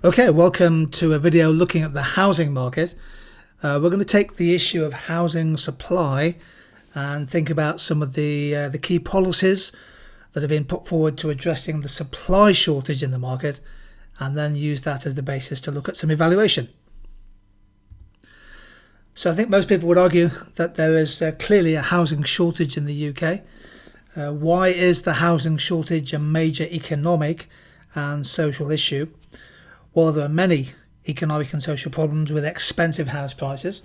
Okay, welcome to a video looking at the housing market. We're going to take the issue of housing supply and think about some of the key policies that have been put forward to addressing the supply shortage in the market, and then use that as the basis to look at some evaluation. So I think most people would argue that there is clearly a housing shortage in the UK. Why is the housing shortage a major economic and social issue? Well, there are many economic and social problems with expensive house prices.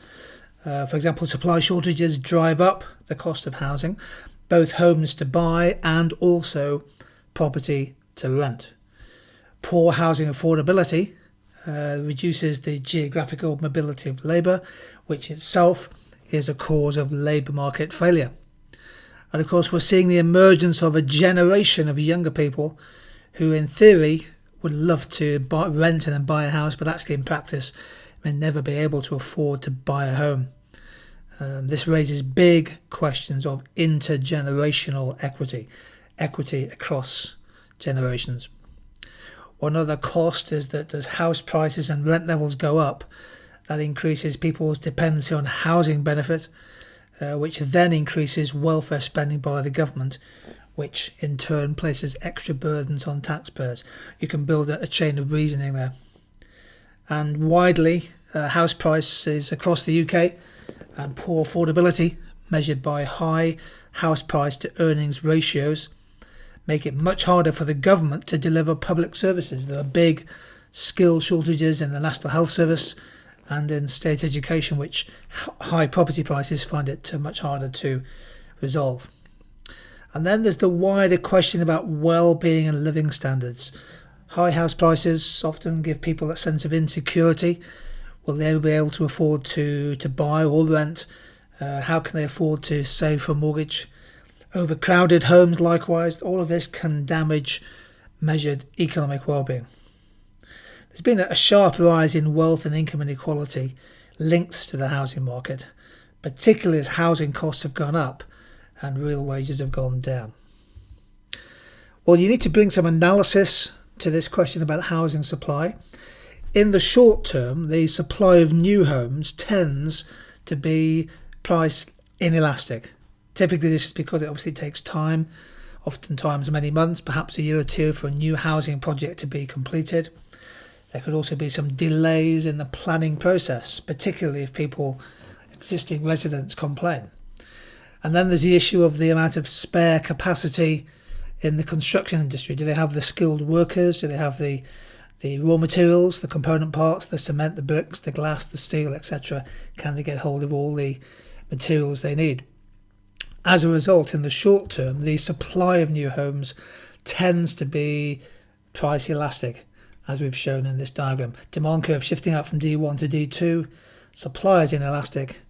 For example, supply shortages drive up the cost of housing, both homes to buy and also property to rent. Poor housing affordability reduces the geographical mobility of labour, which itself is a cause of labour market failure. And of course, we're seeing the emergence of a generation of younger people who, in theory, would love to rent and then buy a house, but actually in practice may never be able to afford to buy a home. This raises big questions of intergenerational equity across generations. One other cost is that as house prices and rent levels go up, that increases people's dependency on housing benefit, which then increases welfare spending by the government, which in turn places extra burdens on taxpayers. You can build a chain of reasoning there. And widely, house prices across the UK and poor affordability, measured by high house price to earnings ratios, make it much harder for the government to deliver public services. There are big skill shortages in the National Health Service and in state education, which high property prices find it much harder to resolve. And then there's the wider question about well-being and living standards. High house prices often give people a sense of insecurity. Will they be able to afford to buy or rent? How can they afford to save for a mortgage? Overcrowded homes, likewise. All of this can damage measured economic well-being. There's been a sharp rise in wealth and income inequality linked to the housing market, particularly as housing costs have gone up and real wages have gone down. Well, you need to bring some analysis to this question about housing supply. In the short term, the supply of new homes tends to be price inelastic. Typically, this is because it obviously takes time, oftentimes many months, perhaps a year or two, for a new housing project to be completed. There could also be some delays in the planning process, particularly if existing residents complain. And then there's the issue of the amount of spare capacity in the construction industry. Do they have the skilled workers? Do they have the raw materials, the component parts, the cement, the bricks, the glass, the steel, etc.? Can they get hold of all the materials they need? As a result, in the short term, the supply of new homes tends to be price elastic, as we've shown in this diagram. Demand curve shifting up from D1 to D2, supply is inelastic,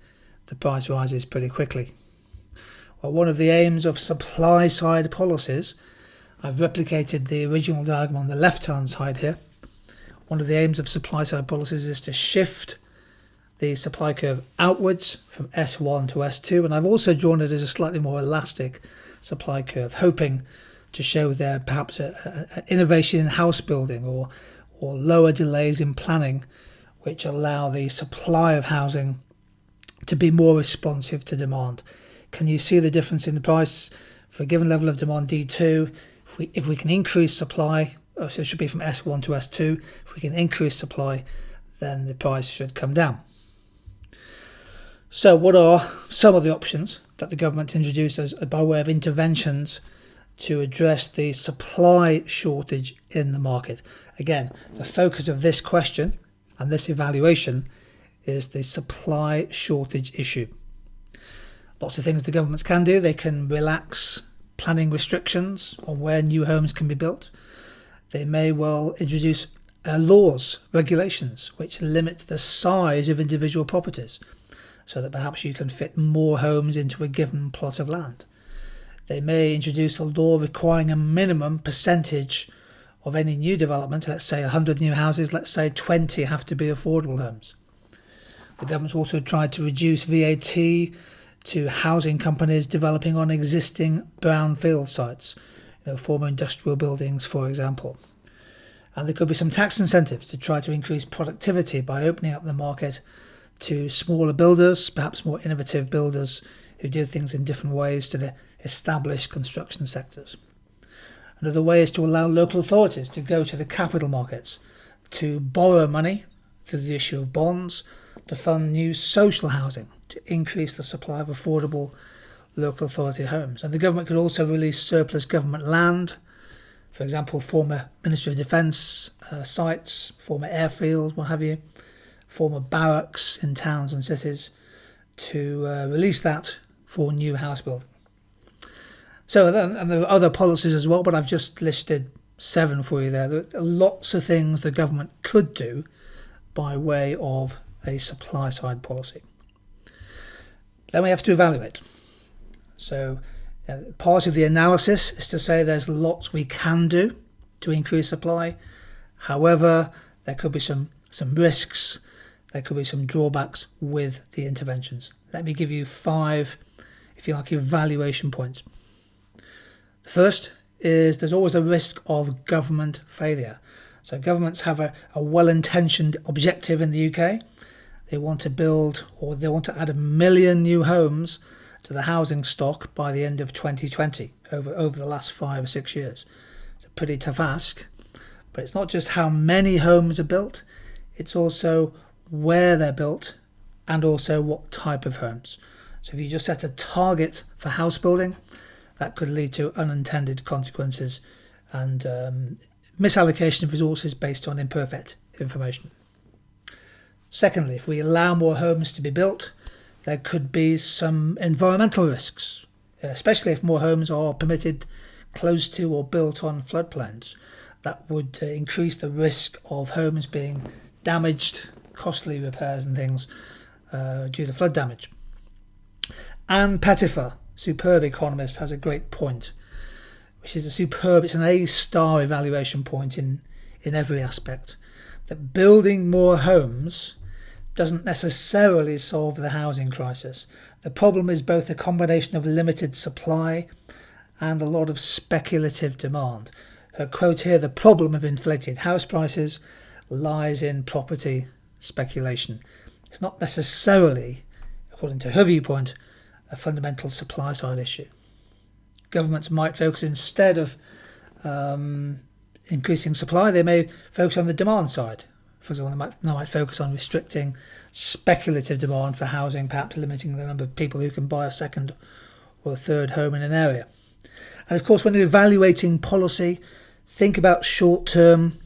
the price rises pretty quickly. Well, one of the aims of supply side policies, I've replicated the original diagram on the left hand side here. One of the aims of supply side policies is to shift the supply curve outwards from S1 to S2, and I've also drawn it as a slightly more elastic supply curve, hoping to show there perhaps an innovation in house building or lower delays in planning, which allow the supply of housing to be more responsive to demand. Can you see the difference in the price for a given level of demand D2? If we can increase supply, so it should be from S1 to S2, if we can increase supply, then the price should come down. So what are some of the options that the government introduces by way of interventions to address the supply shortage in the market? Again, the focus of this question and this evaluation is the supply shortage issue. Lots of things the governments can do. They can relax planning restrictions on where new homes can be built. They may well introduce laws, regulations, which limit the size of individual properties so that perhaps you can fit more homes into a given plot of land. They may introduce a law requiring a minimum percentage of any new development. Let's say 100 new houses, let's say 20 have to be affordable homes. The government's also tried to reduce VAT to housing companies developing on existing brownfield sites, former industrial buildings, for example. And there could be some tax incentives to try to increase productivity by opening up the market to smaller builders, perhaps more innovative builders who do things in different ways to the established construction sectors. Another way is to allow local authorities to go to the capital markets to borrow money through the issue of bonds to fund new social housing to increase the supply of affordable local authority homes. And the government could also release surplus government land, for example, former Ministry of Defence sites, former airfields, what have you, former barracks in towns and cities, to release that for new house building. So, and there are other policies as well, but I've just listed 7 for you there. There are lots of things the government could do by way of a supply side policy. Then we have to evaluate. So part of the analysis is to say there's lots we can do to increase supply. However, there could be some risks, there could be some drawbacks with the interventions. Let me give you 5, if you like, evaluation points. The first is there's always a risk of government failure. So governments have a well-intentioned objective in the UK. They want to build, or they want to add 1 million new homes to the housing stock by the end of 2020, over the last 5 or 6 years. It's a pretty tough ask, but it's not just how many homes are built, it's also where they're built and also what type of homes. So if you just set a target for house building, that could lead to unintended consequences and misallocation of resources based on imperfect information. Secondly, if we allow more homes to be built, there could be some environmental risks, especially if more homes are permitted close to or built on floodplains. That would increase the risk of homes being damaged, costly repairs and things due to flood damage. Anne Pettifer, superb economist, has a great point, which is it's an A-star evaluation point in every aspect, that building more homes doesn't necessarily solve the housing crisis. The problem is both a combination of limited supply and a lot of speculative demand. Her quote here, the problem of inflated house prices lies in property speculation. It's not necessarily, according to her viewpoint, a fundamental supply side issue. Governments might focus, instead of increasing supply, they may focus on the demand side. For example, they might focus on restricting speculative demand for housing, perhaps limiting the number of people who can buy a second or a third home in an area. And of course, when you're evaluating policy, think about short term,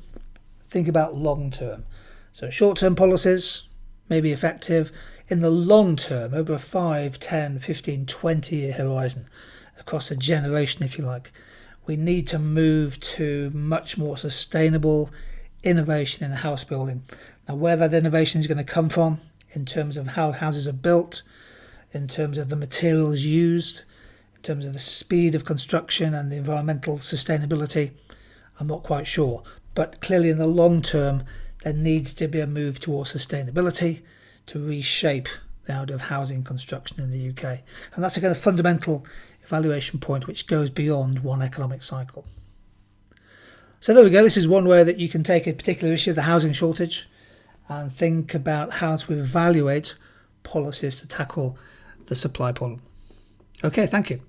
think about long term. So short term policies may be effective. In the long term, over a 5, 10, 15, 20-year horizon, across a generation, if you like, we need to move to much more sustainable innovation in house building. Now, where that innovation is going to come from, in terms of how houses are built, in terms of the materials used, in terms of the speed of construction and the environmental sustainability, I'm not quite sure. But clearly in the long term, there needs to be a move towards sustainability to reshape the idea of housing construction in the UK. And that's a kind of fundamental evaluation point which goes beyond one economic cycle. So there we go. This is one way that you can take a particular issue, the housing shortage, and think about how to evaluate policies to tackle the supply problem. Okay, thank you.